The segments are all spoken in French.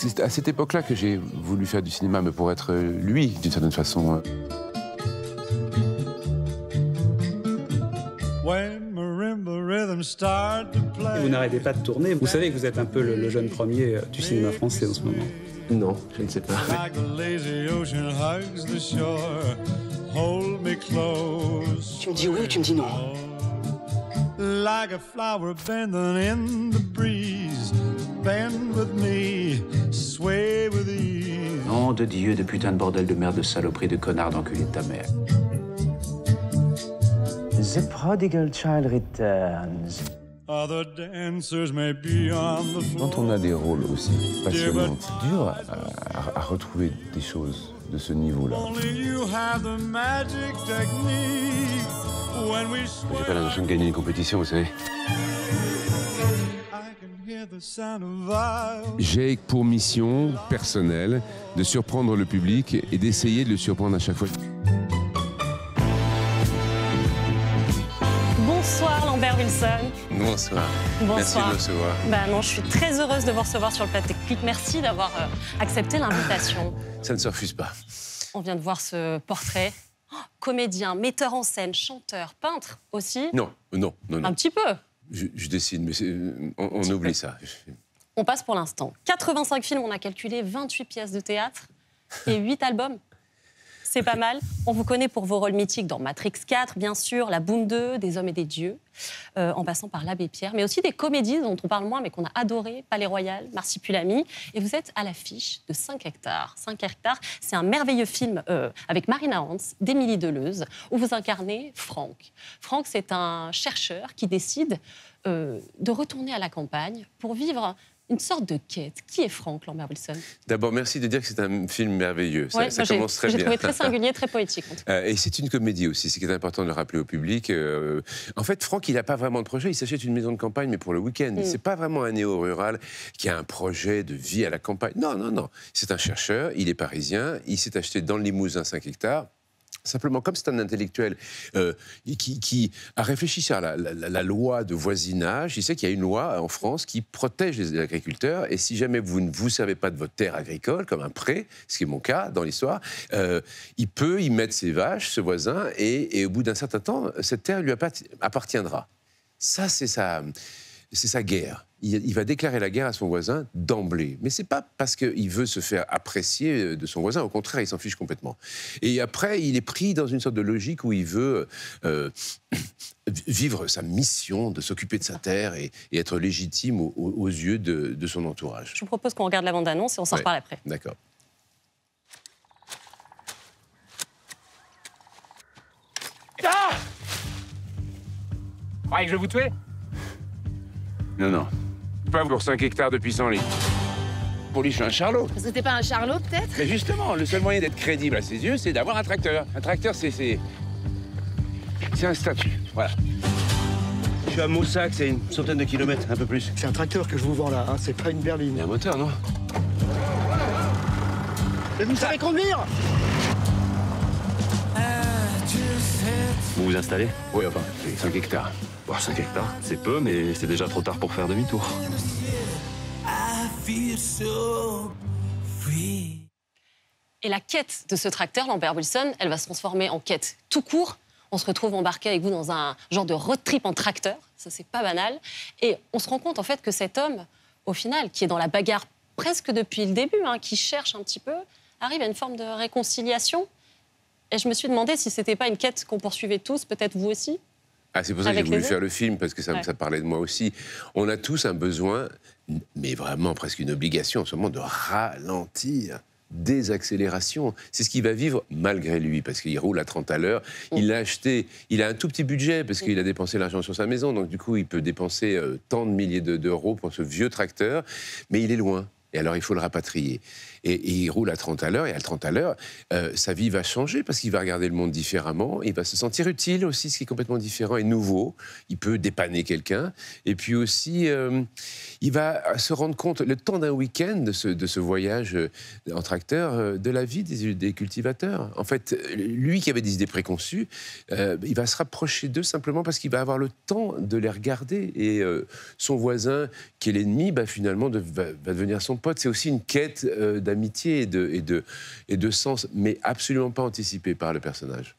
C'est à cette époque-là que j'ai voulu faire du cinéma, mais pour être lui, d'une certaine façon. Vous n'arrêtez pas de tourner. Vous savez que vous êtes un peu le jeune premier du cinéma français en ce moment. Non, je ne sais pas. Tu me dis oui ou tu me dis non? Nom de Dieu, de putain de bordel de merde, de saloperie, de connard, d'enculé de ta mère. The prodigal child returns. Quand on a des rôles aussi passionnants, c'est dur à retrouver des choses de ce niveau-là. J'ai pas l'intention de gagner une compétition, vous savez. J'ai pour mission personnelle de surprendre le public et d'essayer de le surprendre à chaque fois. Bonsoir Lambert Wilson. Bonsoir. Bonsoir. Merci de me recevoir. Bah non, je suis très heureuse de vous recevoir sur le plateau technique. Merci d'avoir accepté l'invitation. Ça ne se refuse pas. On vient de voir ce portrait. Oh, comédien, metteur en scène, chanteur, peintre aussi. Non. Un petit peu. Je dessine, mais on oublie ça. On passe pour l'instant. 85 films, on a calculé 28 pièces de théâtre et 8 albums. C'est pas mal. On vous connaît pour vos rôles mythiques dans Matrix 4, bien sûr, La Boum 2, Des Hommes et des Dieux, en passant par L'Abbé Pierre, mais aussi des comédies dont on parle moins, mais qu'on a adoré, Palais Royal, Marsupilami. Et vous êtes à l'affiche de 5 hectares. 5 hectares, c'est un merveilleux film avec Marina Hans, d'Émilie Deleuze, où vous incarnez Franck. Franck, c'est un chercheur qui décide de retourner à la campagne pour vivre une sorte de quête. Qui est Franck Lambert Wilson? D'abord, merci de dire que c'est un film merveilleux. Ouais, ça commence très bien. J'ai trouvé très singulier, très poétique. En tout cas. Et c'est une comédie aussi, ce qui est important de le rappeler au public. En fait, Franck, il n'a pas vraiment de projet. Il s'achète une maison de campagne, mais pour le week-end. C'est pas vraiment un néo-rural qui a un projet de vie à la campagne. Non. C'est un chercheur, il est parisien, il s'est acheté dans le Limousin 5 hectares. Simplement, comme c'est un intellectuel qui a réfléchi sur la loi de voisinage, il sait qu'il y a une loi en France qui protège les agriculteurs. Et si jamais vous ne vous servez pas de votre terre agricole, comme un pré, ce qui est mon cas dans l'histoire, il peut y mettre ses vaches, ce voisin, et au bout d'un certain temps, cette terre lui appartiendra. Ça, c'est sa guerre. Il va déclarer la guerre à son voisin d'emblée. Mais c'est pas parce qu'il veut se faire apprécier de son voisin. Au contraire, il s'en fiche complètement. Et après, il est pris dans une sorte de logique où il veut vivre sa mission de s'occuper de sa terre et être légitime aux yeux de son entourage. Je vous propose qu'on regarde la bande-annonce et on s'en reparle après. D'accord. Ah! Ah, et que je vais vous tuer? Non. Pas pour 5 hectares de pissenlit. Pour lui, je suis un charlot. Parce que t'es pas un charlot, peut-être? Mais justement, le seul moyen d'être crédible à ses yeux, c'est d'avoir un tracteur. Un tracteur, c'est un statut, voilà. Je suis à Moussac, c'est une centaine de kilomètres, un peu plus. C'est un tracteur que je vous vends là, hein, c'est pas une berline. Il y a un moteur, non? Mais vous savez conduire? Vous vous installez? Oui, enfin, c'est 5 hectares. Bon, 5 hectares, c'est peu, mais c'est déjà trop tard pour faire demi-tour. Et la quête de ce tracteur, Lambert Wilson, elle va se transformer en quête tout court. On se retrouve embarqué avec vous dans un genre de road trip en tracteur. Ça, c'est pas banal. Et on se rend compte, en fait, que cet homme, au final, qui est dans la bagarre presque depuis le début, hein, qui cherche un petit peu, arrive à une forme de réconciliation. Et je me suis demandé si c'était pas une quête qu'on poursuivait tous, peut-être vous aussi. Ah, c'est pour ça que j'ai voulu faire le film, parce que ça parlait de moi aussi. On a tous un besoin, mais vraiment presque une obligation en ce moment, de ralentir, désaccélération. C'est ce qu'il va vivre malgré lui, parce qu'il roule à 30 à l'heure. Il l'a acheté, il a un tout petit budget, parce qu'il a dépensé l'argent sur sa maison, donc du coup, il peut dépenser tant de milliers d'euros pour ce vieux tracteur, mais il est loin. Et alors, il faut le rapatrier. Et il roule à 30 à l'heure, et à 30 à l'heure, sa vie va changer parce qu'il va regarder le monde différemment, il va se sentir utile aussi, ce qui est complètement différent et nouveau. Il peut dépanner quelqu'un. Et puis aussi, il va se rendre compte, le temps d'un week-end de ce voyage en tracteur, de la vie des cultivateurs. En fait, lui qui avait des idées préconçues, il va se rapprocher d'eux simplement parce qu'il va avoir le temps de les regarder. Et son voisin, qui est l'ennemi, finalement, va devenir son pote, c'est aussi une quête d'amitié et de sens, mais absolument pas anticipée par le personnage.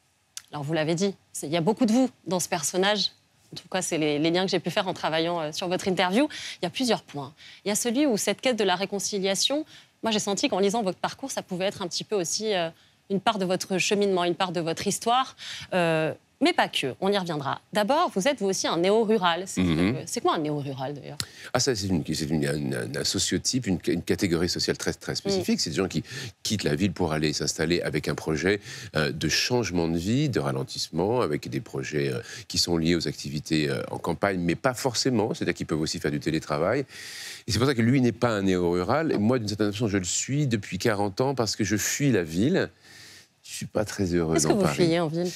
Alors, vous l'avez dit, il y a beaucoup de vous dans ce personnage. En tout cas, c'est les liens que j'ai pu faire en travaillant sur votre interview. Il y a plusieurs points. Il y a celui où cette quête de la réconciliation, moi, j'ai senti qu'en lisant votre parcours, ça pouvait être un petit peu aussi une part de votre cheminement, une part de votre histoire. Mais pas que, on y reviendra. D'abord, vous êtes vous aussi un néo-rural. C'est quoi un néo-rural, d'ailleurs? Ah, ça, c'est un sociotype, une catégorie sociale très, très spécifique. C'est des gens qui quittent la ville pour aller s'installer avec un projet de changement de vie, de ralentissement, avec des projets qui sont liés aux activités en campagne, mais pas forcément. C'est-à-dire qu'ils peuvent aussi faire du télétravail. Et c'est pour ça que lui n'est pas un néo-rural. Et moi, d'une certaine façon, je le suis depuis 40 ans parce que je fuis la ville. Je ne suis pas très heureux dans Paris. Qu'est-ce que vous fuyez en ville?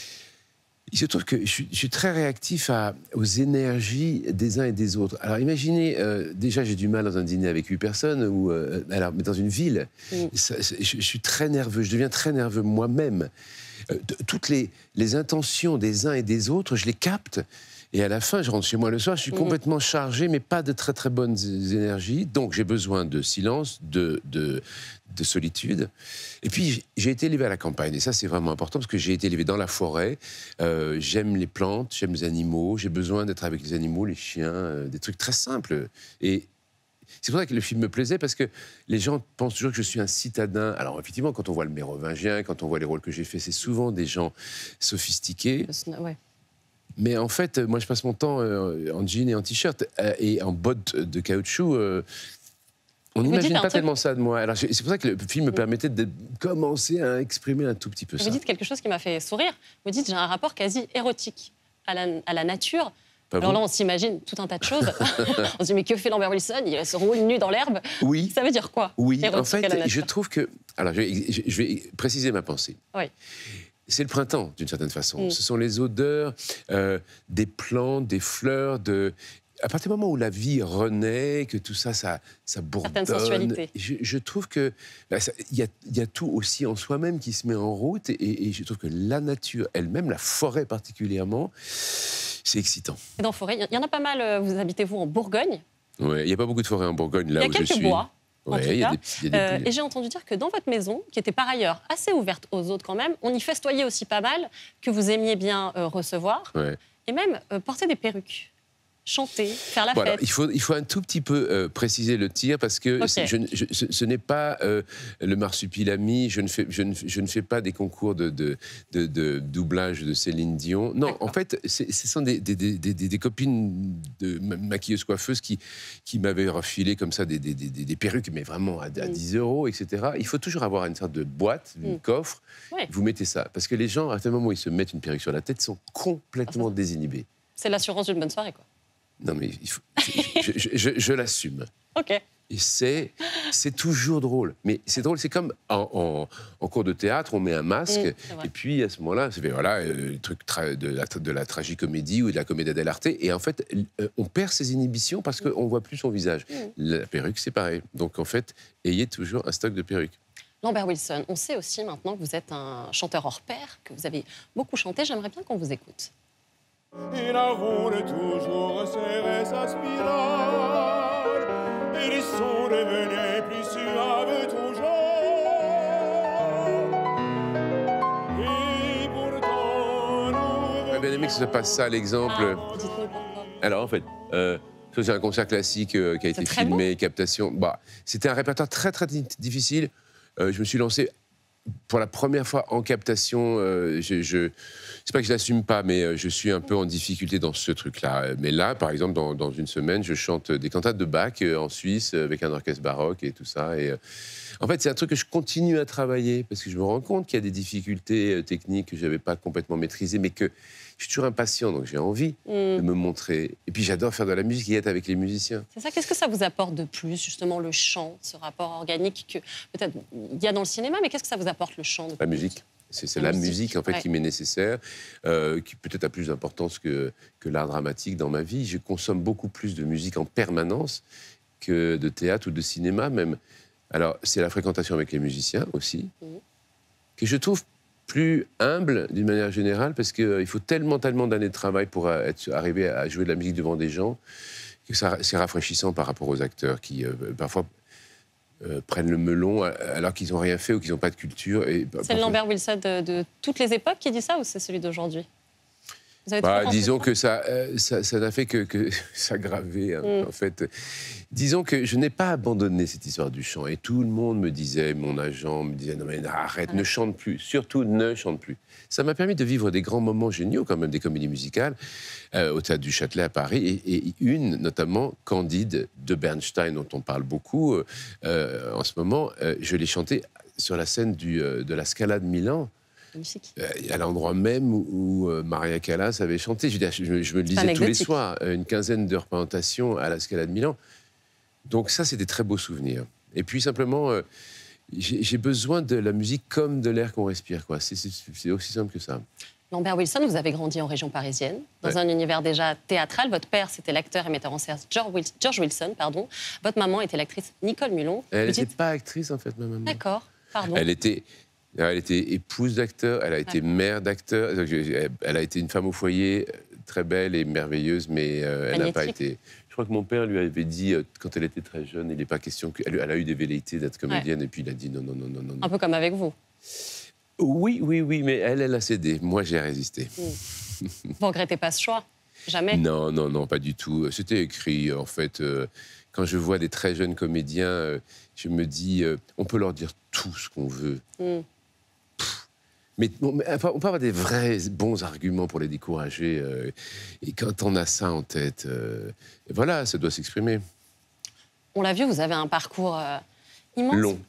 Il se trouve que je suis très réactif aux énergies des uns et des autres. Alors imaginez, déjà j'ai du mal dans un dîner avec 8 personnes, mais dans une ville, je suis très nerveux, je deviens très nerveux moi-même. Toutes les intentions des uns et des autres, je les capte. Et à la fin, je rentre chez moi le soir, je suis complètement chargé, mais pas de très très bonnes énergies. Donc j'ai besoin de silence, de solitude. Et puis j'ai été élevé à la campagne, et ça c'est vraiment important, parce que j'ai été élevé dans la forêt. J'aime les plantes, j'aime les animaux, j'ai besoin d'être avec les animaux, les chiens, des trucs très simples. Et c'est pour ça que le film me plaisait, parce que les gens pensent toujours que je suis un citadin. Alors effectivement, quand on voit le Mérovingien, quand on voit les rôles que j'ai faits, c'est souvent des gens sophistiqués. Ouais. Mais en fait, moi, je passe mon temps en jean et en t-shirt et en bottes de caoutchouc. On n'imagine pas tellement ça de moi. Alors, c'est pour ça que le film me permettait de commencer à exprimer un tout petit peu ça. Vous dites quelque chose qui m'a fait sourire. Vous dites, j'ai un rapport quasi érotique à la nature. Alors là, on s'imagine tout un tas de choses. On se dit, mais que fait Lambert Wilson? Il se roule nu dans l'herbe. Oui. Ça veut dire quoi? Oui, en fait, je trouve que... Alors, je vais préciser ma pensée. Oui. C'est le printemps, d'une certaine façon. Ce sont les odeurs des plantes, des fleurs, à partir du moment où la vie renaît, que tout ça bourdonne... Certaines sensualités. Je trouve que il y a tout aussi en soi-même qui se met en route, et je trouve que la nature elle-même, la forêt particulièrement, c'est excitant. Et dans la forêt, il y en a pas mal. Vous habitez-vous en Bourgogne? Oui, il n'y a pas beaucoup de forêts en Bourgogne, là où je suis. Il y a quelques bois. Oui, il y a des et j'ai entendu dire que dans votre maison, qui était par ailleurs assez ouverte aux autres quand même, on y festoyait aussi pas mal, que vous aimiez bien recevoir, et même porter des perruques, chanter, faire la fête. Il faut un tout petit peu préciser le tir, parce que ce n'est pas le marsupilami, je ne fais pas des concours de doublage de Céline Dion. Non, en fait, ce sont des copines de maquilleuses coiffeuses qui m'avaient refilé comme ça des perruques, mais vraiment à 10 €, etc. Il faut toujours avoir une sorte de boîte, un coffre, vous mettez ça. Parce que les gens, à un moment où ils se mettent une perruque sur la tête, sont complètement désinhibés. C'est l'assurance d'une bonne soirée, quoi. Non, mais je l'assume. OK. Et c'est toujours drôle. Mais c'est drôle, c'est comme en cours de théâtre, on met un masque, et puis à ce moment-là, c'est le truc de la tragicomédie ou de la comédie dell'arte, et en fait, on perd ses inhibitions parce qu'on ne voit plus son visage. La perruque, c'est pareil. Donc en fait, ayez toujours un stock de perruques. Lambert Wilson, on sait aussi maintenant que vous êtes un chanteur hors pair, que vous avez beaucoup chanté. J'aimerais bien qu'on vous écoute. Il roule toujours serré sa spirale, et les sons devenaient plus suaves toujours. Et pourtant, J'aurais bien aimé que ce passe ça, l'exemple. Dites-nous pourquoi. Alors en fait, c'est un concert classique qui a été filmé, captation. C'était un répertoire très très difficile. Je me suis lancé pour la première fois en captation. C'est pas que je l'assume pas, mais je suis un peu en difficulté dans ce truc-là. Mais là, par exemple, dans une semaine, je chante des cantates de Bach en Suisse avec un orchestre baroque et tout ça. Et en fait, c'est un truc que je continue à travailler, parce que je me rends compte qu'il y a des difficultés techniques que je n'avais pas complètement maîtrisées, mais que je suis toujours impatient, donc j'ai envie de me montrer. Et puis j'adore faire de la musique et être avec les musiciens. C'est ça. Qu'est-ce que ça vous apporte de plus, justement, le chant, ce rapport organique que peut-être il y a dans le cinéma, mais qu'est-ce que ça vous apporte, le chant? La musique. C'est la musique, en fait, qui m'est nécessaire, qui peut-être a plus d'importance que l'art dramatique dans ma vie. Je consomme beaucoup plus de musique en permanence que de théâtre ou de cinéma, même. Alors, c'est la fréquentation avec les musiciens aussi, que je trouve plus humble d'une manière générale, parce qu'il faut tellement d'années de travail pour arriver à jouer de la musique devant des gens, que c'est rafraîchissant par rapport aux acteurs qui, parfois, prennent le melon alors qu'ils n'ont rien fait ou qu'ils n'ont pas de culture. C'est le Lambert Wilson de toutes les époques qui dit ça ou c'est celui d'aujourd'hui? Disons que ça n'a fait que s'aggraver, en fait. Disons que je n'ai pas abandonné cette histoire du chant. Et tout le monde me disait, mon agent me disait, non mais arrête, ne chante plus. Surtout, ne chante plus. Ça m'a permis de vivre des grands moments géniaux, quand même, des comédies musicales, au Théâtre du Châtelet à Paris. Et une, notamment, Candide, de Bernstein, dont on parle beaucoup en ce moment. Je l'ai chantée sur la scène de la Scala de Milan. À l'endroit même où Maria Callas avait chanté. Je me le disais tous les soirs, une quinzaine de représentations à la Scala de Milan. Donc ça, c'est des très beaux souvenirs. Et puis simplement, j'ai besoin de la musique comme de l'air qu'on respire, quoi. C'est aussi simple que ça. Lambert Wilson, vous avez grandi en région parisienne, dans un univers déjà théâtral. Votre père, c'était l'acteur et metteur en scène George Wilson, pardon. Votre maman était l'actrice Nicole Mulon. Elle n'était pas actrice, en fait, ma maman. D'accord, pardon. Elle était épouse d'acteur, elle a été mère d'acteur, elle a été une femme au foyer très belle et merveilleuse, mais elle n'a pas été... Je crois que mon père lui avait dit, quand elle était très jeune, il n'est pas question qu'elle a eu des velléités d'être comédienne, et puis il a dit non. Un peu comme avec vous. Oui, mais elle a cédé. Moi, j'ai résisté. Vous regrettez pas ce choix? Jamais? Non, pas du tout. C'était écrit, en fait. Quand je vois des très jeunes comédiens, je me dis, on peut leur dire tout ce qu'on veut. Mais on peut avoir des vrais bons arguments pour les décourager. Et quand on a ça en tête, voilà, ça doit s'exprimer. On l'a vu, vous avez un parcours immense. Long.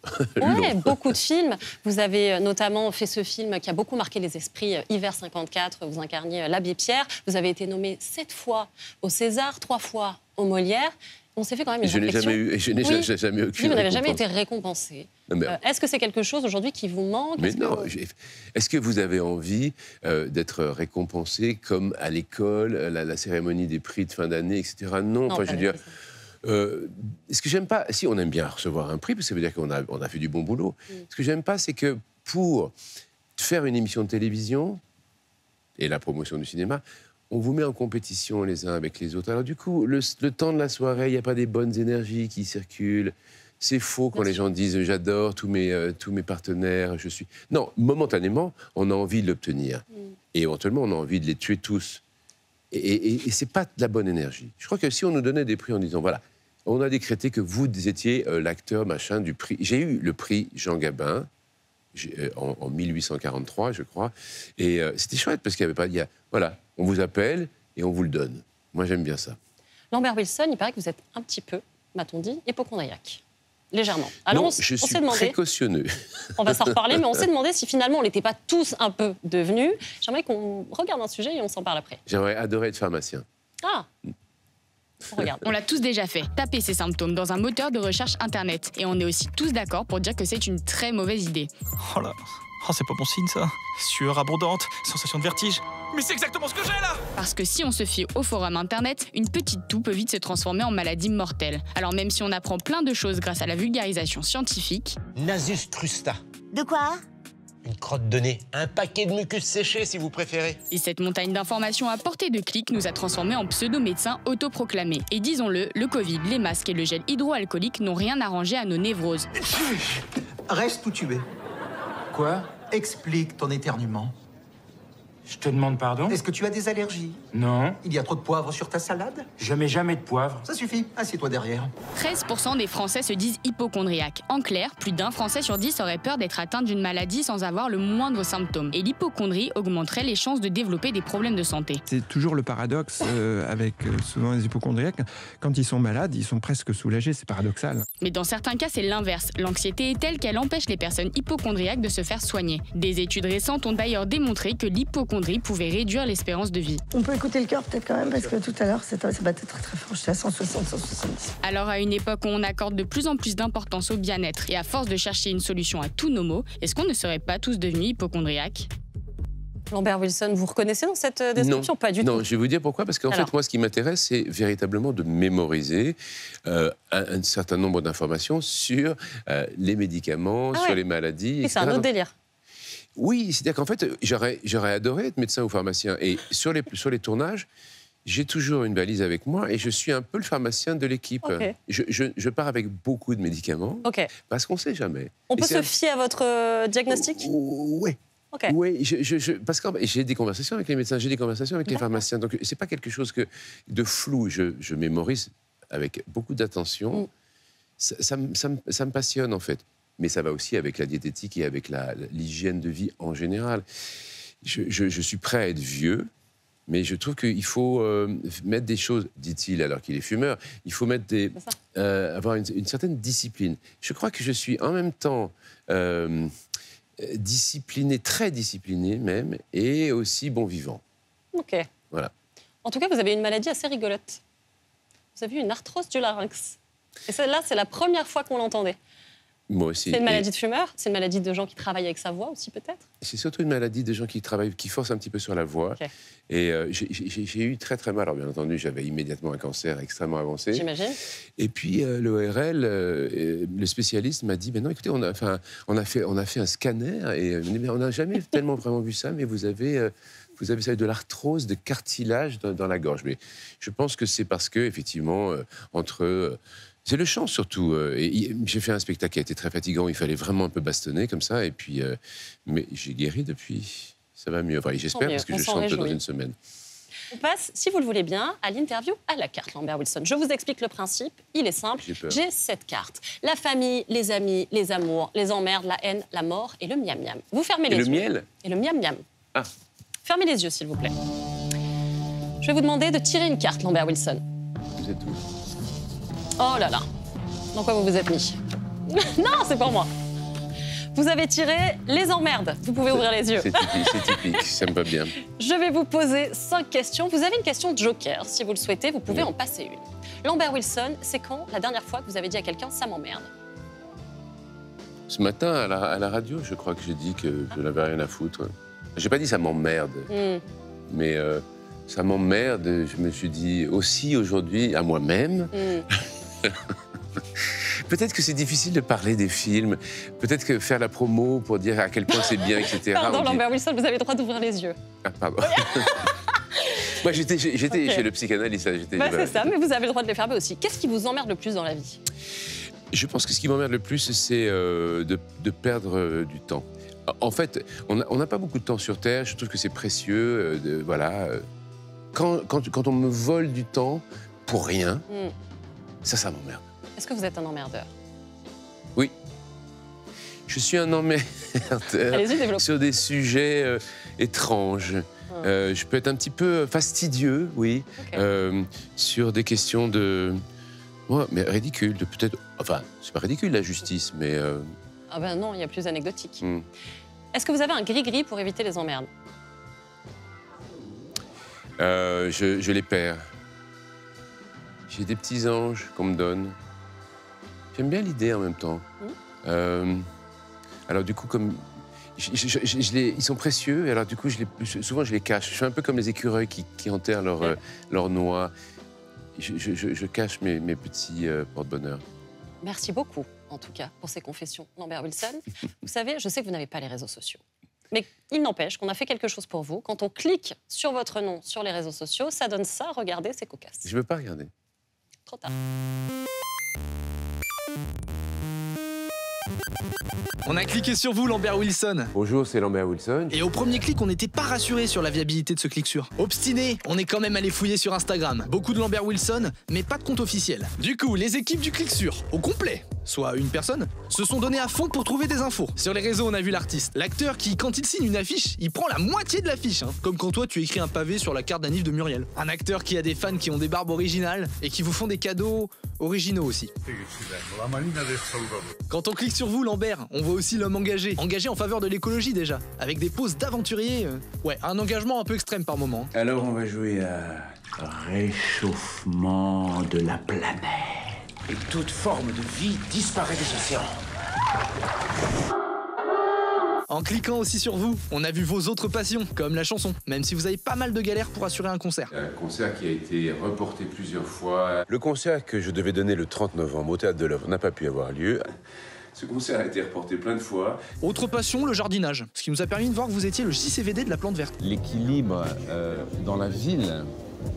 Ouais, beaucoup de films. Vous avez notamment fait ce film qui a beaucoup marqué les esprits, Hiver 54. Vous incarniez l'abbé Pierre. Vous avez été nommé 7 fois au César, 3 fois au Molière. On s'est fait quand même une réflexion. Je n'ai jamais eu aucune vous n'avez jamais récompense. été récompensé. Mais... Est-ce que c'est quelque chose aujourd'hui qui vous manque? Mais non. Est-ce que vous avez envie d'être récompensé comme à l'école, la cérémonie des prix de fin d'année, etc. Non, enfin, je veux dire... ce que j'aime pas... Si, on aime bien recevoir un prix, parce que ça veut dire qu'on a fait du bon boulot. Ce que j'aime pas, c'est que pour faire une émission de télévision et la promotion du cinéma, on vous met en compétition les uns avec les autres. Alors du coup, le temps de la soirée, il n'y a pas des bonnes énergies qui circulent. C'est faux quand les gens disent « j'adore tous mes partenaires, je suis... » Non, momentanément, on a envie de l'obtenir. Et éventuellement, on a envie de les tuer tous. Et ce n'est pas de la bonne énergie. Je crois que si on nous donnait des prix en disant « voilà, on a décrété que vous étiez l'acteur machin du prix... » J'ai eu le prix Jean Gabin en 1843, je crois. Et c'était chouette parce qu'il n'y avait pas... Voilà, on vous appelle et on vous le donne. Moi, j'aime bien ça. Lambert Wilson, il paraît que vous êtes un petit peu, m'a-t-on dit, hypocondriaque. Légèrement. Alors, non, je suis précautionneux. On va s'en reparler, mais on s'est demandé si finalement on n'était pas tous un peu devenus. J'aimerais qu'on regarde un sujet et on s'en parle après. J'aimerais adorer être pharmacien. Ah on regarde. On l'a tous déjà fait, taper ses symptômes dans un moteur de recherche Internet. Et on est aussi tous d'accord pour dire que c'est une très mauvaise idée. Oh là, c'est pas bon signe ça. Sueur abondante, sensation de vertige. Mais c'est exactement ce que j'ai là! Parce que si on se fie au forum Internet, une petite toux peut vite se transformer en maladie mortelle. Alors même si on apprend plein de choses grâce à la vulgarisation scientifique... Nasus trusta. De quoi? Une crotte de nez, un paquet de mucus séché si vous préférez. Et cette montagne d'informations à portée de clic nous a transformés en pseudo-médecins autoproclamés. Et disons-le, le Covid, les masques et le gel hydroalcoolique n'ont rien arrangé à nos névroses. Reste où tu es. Quoi? Explique ton éternuement. Je te demande pardon? Est-ce que tu as des allergies? Non. Il y a trop de poivre sur ta salade? Je mets jamais de poivre. Ça suffit, assieds-toi derrière. 13% des Français se disent hypocondriaques. En clair, plus d'1 Français sur 10 aurait peur d'être atteint d'une maladie sans avoir le moindre symptôme. Et l'hypocondrie augmenterait les chances de développer des problèmes de santé. C'est toujours le paradoxe avec souvent les hypocondriaques. Quand ils sont malades, ils sont presque soulagés, c'est paradoxal. Mais dans certains cas, c'est l'inverse. L'anxiété est telle qu'elle empêche les personnes hypocondriaques de se faire soigner. Des études récentes ont d'ailleurs démontré que l'hypocondrie pouvait réduire l'espérance de vie. On peut écouter le cœur peut-être quand même, parce que tout à l'heure, ça battait très très fort. J'étais à 160, 170. Alors à une époque où on accorde de plus en plus d'importance au bien-être et à force de chercher une solution à tous nos maux, est-ce qu'on ne serait pas tous devenus hypocondriaques? Lambert Wilson, vous reconnaissez dans cette description? Pas du tout. Non, je vais vous dire pourquoi. Parce qu'en fait, moi, ce qui m'intéresse, c'est véritablement de mémoriser un certain nombre d'informations sur les médicaments, sur les maladies, etc. C'est un autre délire. Oui, c'est-à-dire qu'en fait, j'aurais adoré être médecin ou pharmacien. Et sur les tournages, J'ai toujours une valise avec moi et je suis un peu le pharmacien de l'équipe. Ok. Je pars avec beaucoup de médicaments parce qu'on ne sait jamais. On peut se fier à votre diagnostic? Oui. Ok. Oui, parce que j'ai des conversations avec les médecins, j'ai des conversations avec les pharmaciens. Donc, c'est pas quelque chose de flou. Je mémorise avec beaucoup d'attention. Ça me passionne, en fait. Mais ça va aussi avec la diététique et avec l'hygiène de vie en général. Je suis prêt à être vieux, mais je trouve qu'il faut mettre des choses, dit-il alors qu'il est fumeur, il faut mettre avoir une certaine discipline. Je crois que je suis en même temps discipliné, très discipliné même, et aussi bon vivant. Ok. Voilà. En tout cas, vous avez une maladie assez rigolote. Vous avez une arthrose du larynx. Et celle-là, c'est la première fois qu'on l'entendait. Moi aussi. C'est une maladie de fumeur? C'est une maladie de gens qui travaillent avec sa voix aussi, peut-être? C'est surtout une maladie de gens qui travaillent, qui forcent un petit peu sur la voix. Okay. Et j'ai eu très très mal. Alors bien entendu, j'avais immédiatement un cancer extrêmement avancé. J'imagine. Et puis l'ORL, le spécialiste m'a dit, non, écoutez, on a fait un scanner et on n'a jamais tellement vraiment vu ça, mais vous avez ça, de l'arthrose de cartilage dans la gorge. Mais je pense que c'est parce que effectivement c'est le chant surtout. J'ai fait un spectacle qui a été très fatigant. Il fallait vraiment un peu bastonner comme ça. Et puis, mais j'ai guéri depuis. Ça va mieux. Enfin, j'espère parce que je chante dans une semaine. On passe, si vous le voulez bien, à l'interview à la carte Lambert Wilson. Je vous explique le principe. Il est simple. J'ai 7 cartes. La famille, les amis, les amours, les emmerdes, la haine, la mort et le miam-miam. Vous fermez les yeux. Et le miel? Et le miam-miam. Ah. Fermez les yeux, s'il vous plaît. Je vais vous demander de tirer une carte, Lambert Wilson. Vous êtes où? Oh là là, dans quoi vous vous êtes mis? Non, c'est pour moi. Vous avez tiré les emmerdes. Vous pouvez ouvrir les yeux. C'est typique, ça me va bien. Je vais vous poser 5 questions. Vous avez une question joker. Si vous le souhaitez, vous pouvez en passer une. Lambert Wilson, c'est quand la dernière fois que vous avez dit à quelqu'un « ça m'emmerde » ? Ce matin, à la radio, je crois que j'ai dit que je n'avais rien à foutre. J'ai pas dit « ça m'emmerde », mais ça m'emmerde. Je me suis dit aussi aujourd'hui à moi-même. Peut-être que c'est difficile de parler des films, peut-être que faire la promo pour dire à quel point c'est bien, etc. Pardon, Lambert Wilson, vous avez le droit d'ouvrir les yeux. Ah, pardon. Moi, j'étais chez le psychanalyste. C'est ça, mais vous avez le droit de les fermer aussi. Qu'est-ce qui vous emmerde le plus dans la vie? Je pense que ce qui m'emmerde le plus, c'est de perdre du temps. En fait, on n'a pas beaucoup de temps sur Terre. Je trouve que c'est précieux. Voilà. Quand on me vole du temps pour rien, ça m'emmerde. Est-ce que vous êtes un emmerdeur? Oui. Je suis un emmerdeur sur des sujets étranges. Je peux être un petit peu fastidieux, oui, sur des questions mais ridicules, peut-être. Enfin, c'est pas ridicule la justice, mais. Ah ben non, il y a plus anecdotique. Est-ce que vous avez un gris-gris pour éviter les emmerdes? Je les perds. J'ai des petits anges qu'on me donne. J'aime bien l'idée en même temps. Alors du coup, comme ils sont précieux, et alors du coup, souvent je les cache. Je suis un peu comme les écureuils qui enterrent leurs noix. Je cache mes petits porte-bonheur. Merci beaucoup, en tout cas, pour ces confessions, Lambert Wilson. Vous savez, je sais que vous n'avez pas les réseaux sociaux. Mais il n'empêche qu'on a fait quelque chose pour vous. Quand on clique sur votre nom sur les réseaux sociaux, ça donne ça. Regardez, c'est cocasse. Je ne veux pas regarder. Trop tard. On a cliqué sur vous, Lambert Wilson. Bonjour, c'est Lambert Wilson. Et au premier clic, on n'était pas rassuré sur la viabilité de ce clic-sur. Obstiné, on est quand même allé fouiller sur Instagram. Beaucoup de Lambert Wilson, mais pas de compte officiel. Du coup, les équipes du clic-sur, au complet, soit une personne, se sont données à fond pour trouver des infos. Sur les réseaux, on a vu l'artiste. L'acteur qui, quand il signe une affiche, il prend la moitié de l'affiche. Comme quand toi, tu écris un pavé sur la carte d'anniv de Muriel. Un acteur qui a des fans qui ont des barbes originales et qui vous font des cadeaux originaux aussi. Quand on clique sur vous, Lambert, on voit aussi l'homme engagé. Engagé en faveur de l'écologie déjà, avec des poses d'aventurier. Ouais, un engagement un peu extrême par moment. Alors on va jouer à réchauffement de la planète. Et toute forme de vie disparaît des océans. En cliquant aussi sur vous, on a vu vos autres passions, comme la chanson, même si vous avez pas mal de galères pour assurer un concert. Un concert qui a été reporté plusieurs fois. Le concert que je devais donner le 30 novembre au Théâtre de l'Œuvre n'a pas pu avoir lieu. Ce concert a été reporté plein de fois. Autre passion, le jardinage, ce qui nous a permis de voir que vous étiez le JCVD de la plante verte. L'équilibre dans la ville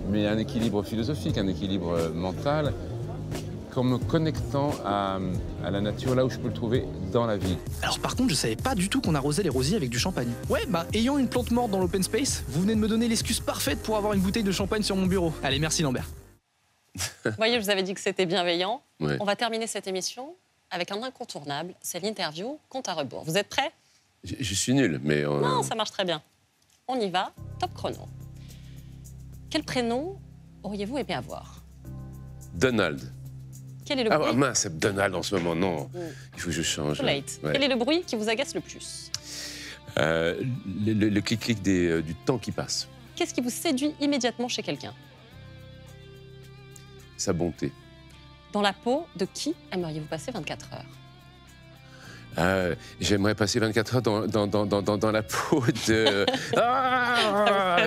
mais un équilibre philosophique, un équilibre mental, en me connectant à la nature, là où je peux le trouver dans la ville. Alors par contre, je savais pas du tout qu'on arrosait les rosiers avec du champagne. Ouais, bah ayant une plante morte dans l'open space, vous venez de me donner l'excuse parfaite pour avoir une bouteille de champagne sur mon bureau. Allez, merci Lambert. Vous voyez, je vous avais dit que c'était bienveillant. Ouais. On va terminer cette émission avec un incontournable, c'est l'interview compte à rebours. Vous êtes prêts? Je suis nul, mais... Non, ça marche très bien. On y va, top chrono. Quel prénom auriez-vous aimé avoir? Donald. Quel est le Ah bruit mince, c'est Donald en ce moment, non. Il faut que je change. Too late. Ouais. Quel est le bruit qui vous agace le plus? Le clic-clic du temps qui passe. Qu'est-ce qui vous séduit immédiatement chez quelqu'un? Sa bonté. Dans la peau de qui aimeriez-vous passer 24 heures? J'aimerais passer 24 heures dans la peau de...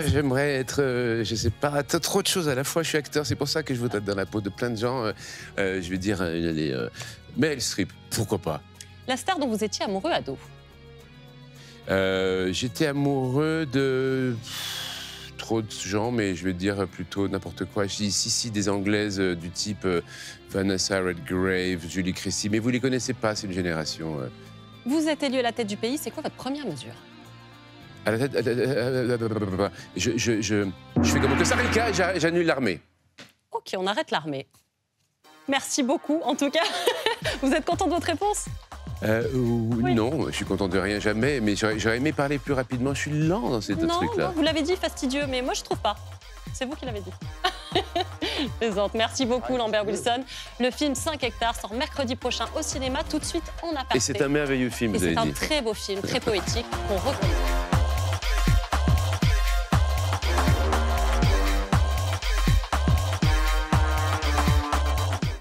J'aimerais être... je sais pas, trop de choses à la fois. Je suis acteur, c'est pour ça que je veux être dans la peau de plein de gens. Je vais dire... Meryl Streep, pourquoi pas? La star dont vous étiez amoureux ado? J'étais amoureux de... trop de gens, mais je vais dire plutôt n'importe quoi. Je dis ici des Anglaises du type Vanessa Redgrave, Julie Christie, mais vous les connaissez pas, c'est une génération. Vous êtes élu à la tête du pays, c'est quoi votre première mesure? À la tête, je fais comme Costa Rica et j'annule l'armée. Ok, on arrête l'armée. Merci beaucoup, en tout cas. Vous êtes content de votre réponse? Oui. Non, je suis content de rien jamais, mais j'aurais aimé parler plus rapidement. Je suis lent dans ces deux trucs-là. Non, vous l'avez dit, fastidieux, mais moi je trouve pas. C'est vous qui l'avez dit. Plaisante. Merci beaucoup, Lambert Wilson. Le film 5 hectares sort mercredi prochain au cinéma. Tout de suite, on a Et c'est un merveilleux film, vous avez dit. C'est un très beau film, très poétique, qu'on recommande.